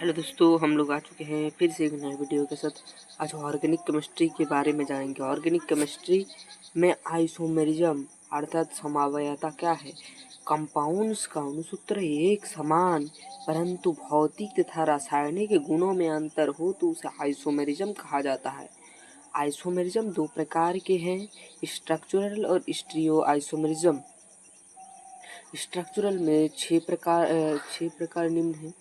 Hello दोस्तों, हम लोग आ चुके हैं फिर से एक नए वीडियो के साथ। आज ऑर्गेनिक केमिस्ट्री के बारे में जानेंगे। ऑर्गेनिक केमिस्ट्री में आइसोमेरिज्म अर्थात समवायता क्या है। कंपाउंड्स का अणुसूत्र एक समान परंतु भौतिक तथा रासायनिक गुणों में अंतर हो तो उसे आइसोमेरिज्म कहा जाता है। आइसोमेरिज्म दो प्रकार के हैं, स्ट्रक्चरल और स्टीरियो आइसोमेरिज्म। स्ट्रक्चरल में छह प्रकार निम्न हैं: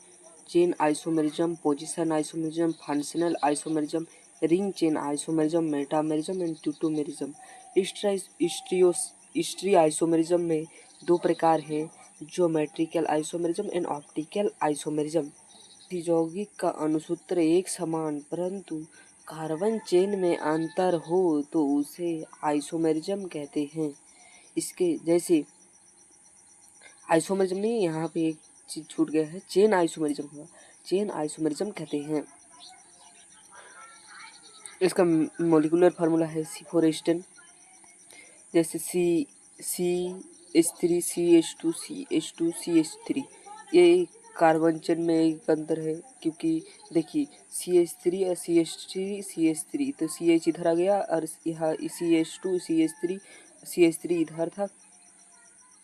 chain isomerism, position isomerism, functional isomerism, ring chain isomerism, metamerism and tautomerism. Stereo isomerism में दो प्रकार हैं, geometrical isomerism and optical isomerism. यौगिक का अणुसूत्र एक समान परंतु कार्बन चेन में अंतर हो तो उसे आइसोमेरिज्म कहते हैं। इसके जैसे आइसोमेरिज्म नहीं, यहाँ पे एक चीज छूट गया है, चेन आइसोमेरिज्म हुआ, चेन आइसोमेरिज्म कहते हैं। इसका मोलिकुलर फार्मूला है C4H10, जैसे CH3CH2CH2CH3। ये कार्बन चेन में एक अंतर है, क्योंकि देखिए CH3 और CH3 तो CH इधर आ गया और यहाँ CH2 CH3 इधर था।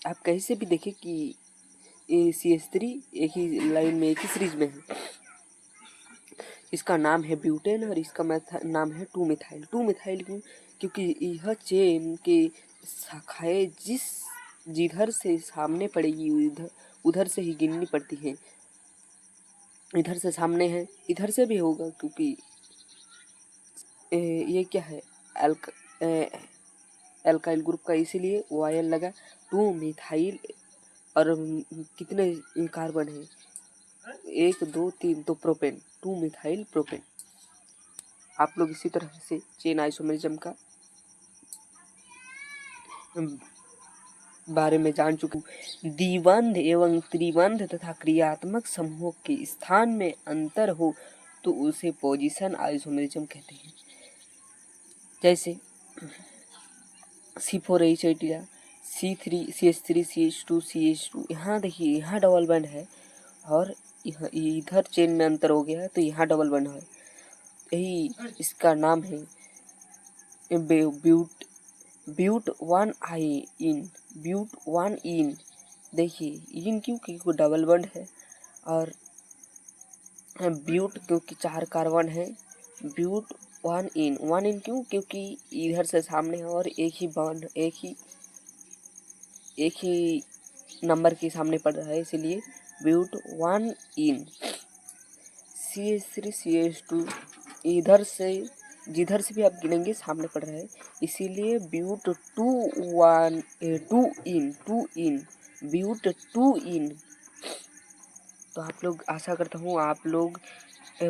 आप कहीं से भी देखें कि ये CH3 एक ही लाइन में एक ही सीरीज में है। इसका नाम है ब्यूटेन और इसका नाम है 2 मिथाइल। 2 मिथाइल क्यों? क्योंकि यह चेन के शाखाएं जिधर से सामने पड़ेगी उधर से ही गिननी पड़ती है। इधर से सामने है, इधर से भी होगा, क्योंकि ये क्या है, एल्काइल ग्रुप का, इसीलिए OIL लगा। 2 मिथाइल और कितने कार्बन है, 1 2 3, तो प्रोपेन, 2 मिथाइल प्रोपेन। आप लोग इसी तरह से चेन आइसोमेरिज्म का बारे में जान चुके। द्विबंध एवं त्रिबंध तथा क्रियात्मक समूहों के स्थान में अंतर हो तो उसे पोजीशन आइसोमेरिज्म कहते हैं। जैसे C4H8 CH3CH2 यहाँ देखिए, यहाँ डबल बंड है और इधर चेन में अंतर हो गया है तो यहाँ डबल बंड है। यही इसका नाम है ब्यूट 1 इन। देखिए इन क्यों, क्योंकि डबल बंड है, और ब्यूट क्योंकि 4 कार्बन है। ब्यूट 1 इन क्यों, क्योंकि इधर से सामने है और एक ही नंबर के सामने पड़ रहा है, इसलिए ब्यूट 1 इन। CH3 CH2 इधर से जिधर से भी आप गिनेंगे सामने पड़ रहा है, इसीलिए ब्यूट 2 इन ब्यूट 2 इन। तो आप लोग, आशा करता हूँ आप लोग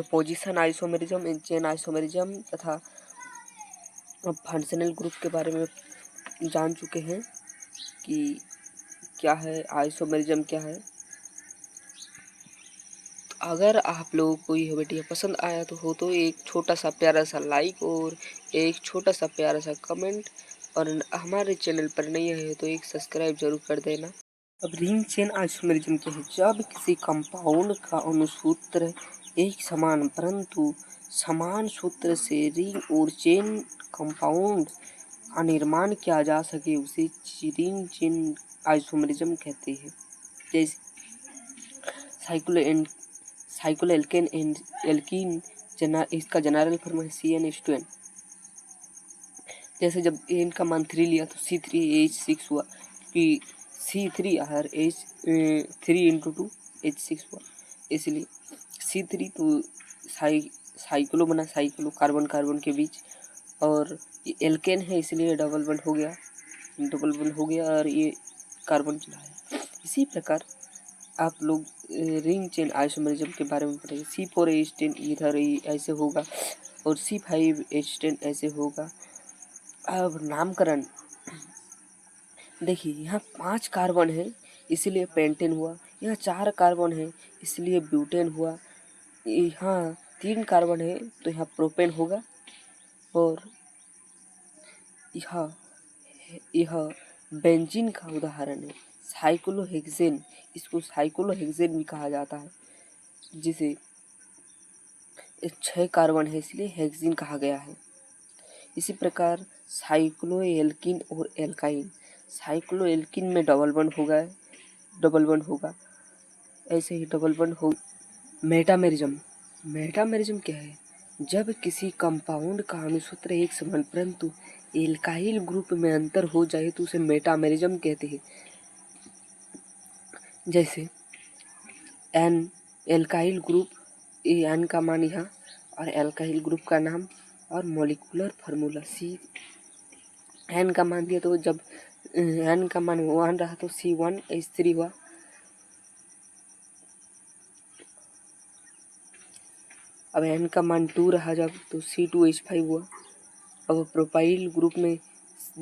पोजीशन आइसोमेरिज्म, चेन आइसोमेरिज्म तथा फंक्शनल ग्रुप के बारे में जान चुके हैं कि क्या है आइसोमेरिज्म क्या है। अगर आप लोगों को यह वीडियो पसंद आया तो एक छोटा सा प्यारा सा लाइक और एक छोटा सा प्यारा सा कमेंट, और हमारे चैनल पर नए है तो एक सब्सक्राइब जरूर कर देना। अब रिंग चेन आइसोमेरिज्म क्या है। जब किसी कंपाउंड का अणुसूत्र एक समान परंतु समान सूत्र से रिंग और चेन कंपाउंड का निर्माण किया जा सके उसे रिंग चेन आइसोमेरिज्म कहते हैं। जैसे साइक्लोएल्केन एंड एल्कीन, इसका जनरल फॉर्म है CnH2n। जैसे जब एन का मान 3 लिया तो C3H6 हुआ, कि C3 और H3 × 2 H6 हुआ, इसलिए C3 तो साइक्लो बना, साइक्लो कार्बन कार्बन के बीच, और ये एल्केन है इसलिए डबल बंड हो गया और ये कार्बन चला है। इसी प्रकार आप लोग रिंग चेन आइसोमेरिज्म के बारे में पढ़ेंगे। C4H10 इधर ऐसे होगा और C5H10 ऐसे होगा। अब नामकरण देखिए, यहाँ 5 कार्बन है इसलिए पेंटेन हुआ, यहाँ 4 कार्बन है इसलिए ब्यूटेन हुआ, यहाँ 3 कार्बन है तो यहाँ प्रोपेन होगा, और यह बेंजीन का उदाहरण है। साइक्लोहेक्सेन, इसको साइक्लोहेक्सेन भी कहा जाता है, जिसे 6 कार्बन है इसलिए हेक्सीन कहा गया है। इसी प्रकार साइक्लोएल्कीन और एल्काइन, साइक्लोएल्कीन में डबल बॉन्ड होगा, ऐसे ही डबल बॉन्ड हो। मेटामेरिज्म, मेटामेरिज्म क्या है? जब किसी कंपाउंड का अणुसूत्र एक समान परंतु एल्काइल ग्रुप में अंतर हो जाए तो उसे मेटामेरिज्म कहते हैं। जैसे एन एल्काइल ग्रुप, एन का मान यहाँ और एल्काइल ग्रुप का नाम और मॉलिक्यूलर फार्मूला। सी एन का मान दिया तो जब एन का मान 1 रहा तो C1H3 हुआ। अब एन का मान 2 रहा जब तो C2H5 हुआ। अब प्रोपाइल ग्रुप में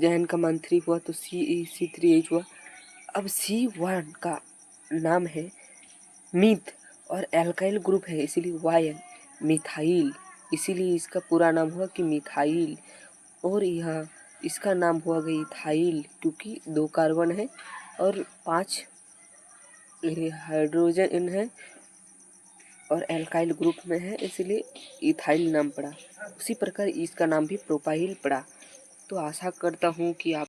एन का मान 3 हुआ तो C3H हुआ। अब C1 का नाम है मीथ और एल्काइल ग्रुप है इसीलिए YN, मिथाइल, इसीलिए इसका पूरा नाम हुआ कि मिथाइल। और यह इसका नाम हुआ गई इथाइल क्योंकि 2 कार्बन है और 5 हाइड्रोजन है और एल्काइल ग्रुप में है इसलिए इथाइल नाम पड़ा। उसी प्रकार इसका नाम भी प्रोपाइल पड़ा। तो आशा करता हूँ कि आप